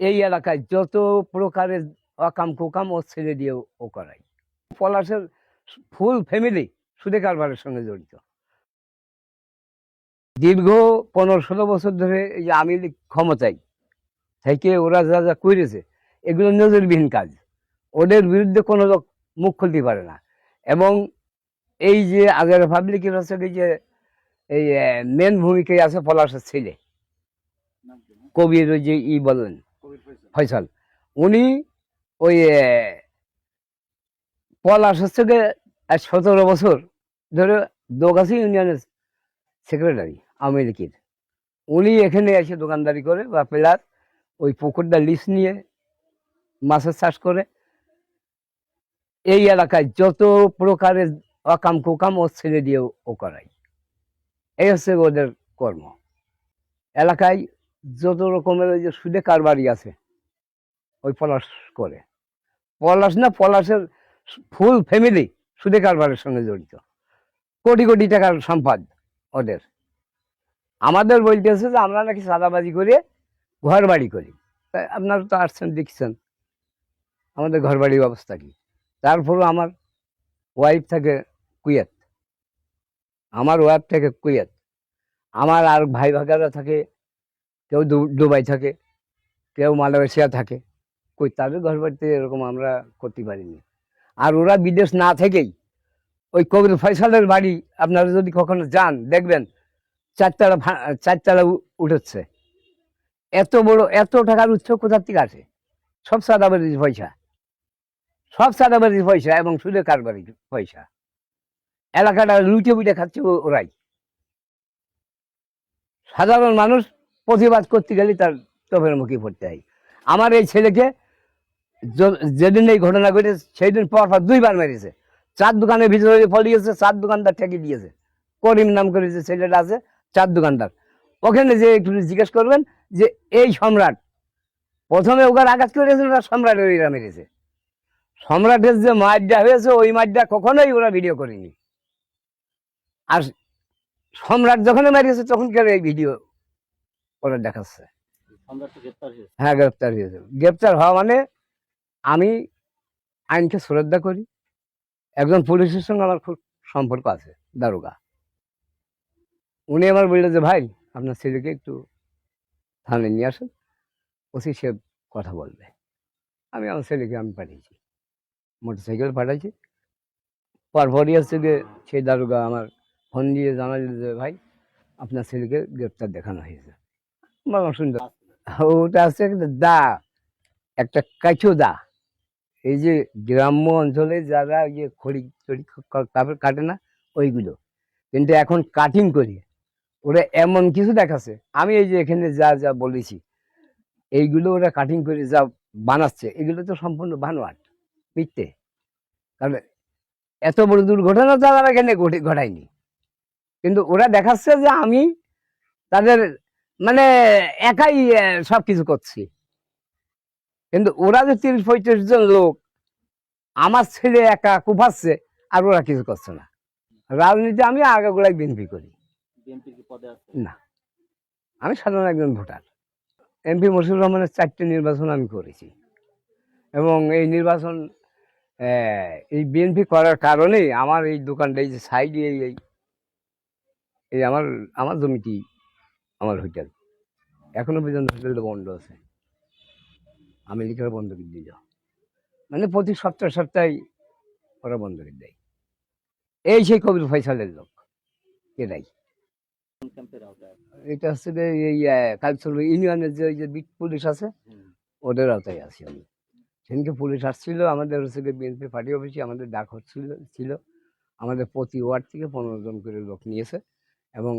এই এলাকায় যত প্রকারের অকাম কুকাম ও ছেলে দিয়ে ও করায়। পলাশের ফুল ফ্যামিলি সুদে কারবারের সঙ্গে জড়িত। দীর্ঘ 15-16 বছর ধরে এই যে আওয়ামী লীগ ক্ষমতায় থেকে ওরা যা যা করেছে এগুলো নজরবিহীন কাজ। ওদের বিরুদ্ধে কোনো লোক মুখ খুলতে পারে না। এবং এই যে আগের পাবলিকের হচ্ছে যে এই মেন ভূমিকায় আছে পলাশের ছেলে কবির, ওই যে বলেন ফয়সাল, উনি ওই পলাশ হচ্ছে 17 বছর ধরে দোগাছি ইউনিয়নের সেক্রেটারি আওয়ামী লীগের। উনি এখানে এসে দোকানদারি করে বা প্লাস ওই পুকুরটা লিজ নিয়ে মাছের চাষ করে। এই এলাকায় যত প্রকারের অকাম কুকাম ও ছেলে দিয়ে ও করায়। এই হচ্ছে ওদের কর্ম। এলাকায় যত রকমের ওই যে সুদে কারবারি আছে ওই পলাশ করে। পলাশ না, পলাশের ফুল ফ্যামিলি সুদে কারবারের সঙ্গে জড়িত। কোটি কোটি টাকার সম্পদ ওদের। আমাদের বলতেছে যে আমরা নাকি চাঁদাবাজি করে ঘর বাড়ি করি। আপনারা তো আসছেন, দেখছেন আমাদের ঘর বাড়ির অবস্থা কি। তারপরও আমার ওয়াইফ থাকে কুয়েত, আমার আর ভাই ভাগারা থাকে, কেউ দুবাই থাকে, কেউ মালয়েশিয়া থাকে। কই তাদের ঘর বাড়িতে এরকম আমরা করতে পারিনি। আর ওরা বিদেশ না থেকেই ওই কবির ফয়সালের বাড়ি আপনারা যদি কখনো যান দেখবেন চারতলা উঠেছে। এত বড়, এত টাকার উৎস কোথার থেকে আসে? সব চাঁদাবাজির পয়সা, এবং সুদে কারবারির পয়সা। এলাকাটা লুটে বুটে খাচ্ছে ওরাই। সাধারণ মানুষ প্রতিবাদ করতে গেলে তার তোপের মুখে পড়তে হয়। আমার এই ছেলেকে যেদিন এই ঘটনা ঘটেছে সেই দিন পর 2বার মেরেছে। 4 দোকানের ভিতরে পলিয়েছে, 4 দোকানদার ঠেকে দিয়েছে। করিম নাম করে যে ছেলেটা আছে, 4 দোকানদার। ওখানে যে একটু জিজ্ঞেস করবেন যে এই সম্রাট প্রথমে ওখানে আঘাত করেছে, ওরা সম্রাটের ওইরা মেরেছে। সম্রাটের যে মারটা হয়েছে ওই মারটা কখনোই ওরা ভিডিও করেনি। আর সম্রাট যখন মেরেছে তখনকার এই ভিডিও ওরা দেখাচ্ছে। হ্যাঁ, গ্রেপ্তার হয়েছে। গ্রেপ্তার হওয়া মানে আমি আইনকে শ্রদ্ধা করি। একজন পুলিশের সঙ্গে আমার খুব সম্পর্ক আছে, দারোগা। উনি আমার বললো যে ভাই আপনার ছেলেকে একটু থানায় নিয়ে আসেন, ওসি সে কথা বলবে। আমার ছেলেকে আমি পাঠিয়েছি, মোটরসাইকেল পাঠাইছি। পরপরই হচ্ছে যে সেই দারোগা আমার ফোন দিয়ে জানাল যে ভাই আপনার ছেলেকে গ্রেপ্তার দেখানো হয়েছে। বললাম সুন্দর। ওটা হচ্ছে একটা কাঠো দা। এই যে গ্রাম্য অঞ্চলে যারা ইয়ে খড়ি টড়ি তারপর কাটে না ওইগুলো, কিন্তু এখন কাটিং করি ওরা এমন কিছু দেখাচ্ছে। আমি এই যে এখানে যা যা বলেছি এইগুলো ওরা কাটিং করে যা বানাচ্ছে এগুলো তো সম্পূর্ণ বানোয়াট, মিথ্যে। কারণ এত বড় দুর্ঘটনা তারা এখানে ঘটায়নি, কিন্তু ওরা দেখাচ্ছে যে আমি তাদের মানে একাই সবকিছু করছি। কিন্তু ওরা যে 30-35 জন লোক আমার ছেলে একা কুপাচ্ছে আর ওরা কিছু করছে না। রাজনীতি আমি আগাগোড়াই বিএনপি করি না, আমি সাধারণ একজন ভোটার। এমপি মশিউর রহমানের 4টে নির্বাচন আমি করেছি, এবং এই নির্বাচন এই বিএনপি করার কারণেই আমার এই দোকানটা, এই যে সাইডে এই আমার জমিটি, আমার হোটেল এখনো পর্যন্ত হোটেলটা বন্ধ আছে। আমি লিখার বন্ধ করে দিল, মানে প্রতি সপ্তাহে ওরা বন্ধ করে দেয়। এই সেই কবির ফয়সালের লোক এরাই। এটা হচ্ছে যে এই কালচল ইউনিয়নের যে বিট পুলিশ আছে ওদের আওতায় আছি আমি। সেদিনকে পুলিশ আসছিল আমাদের হচ্ছে বিএনপি পার্টি অফিসে, আমাদের ডাক ছিল। আমাদের প্রতি ওয়ার্ড থেকে 15 জন করে লোক নিয়েছে, এবং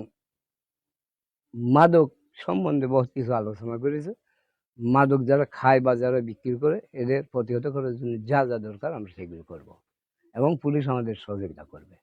মাদক সম্বন্ধে বহুত কিছু আলোচনা করেছে। মাদক যারা খায় বা যারা বিক্রি করে এদের প্রতিহত করার জন্য যা যা দরকার আমরা সেগুলো করব, এবং পুলিশ আমাদের সহযোগিতা করবে।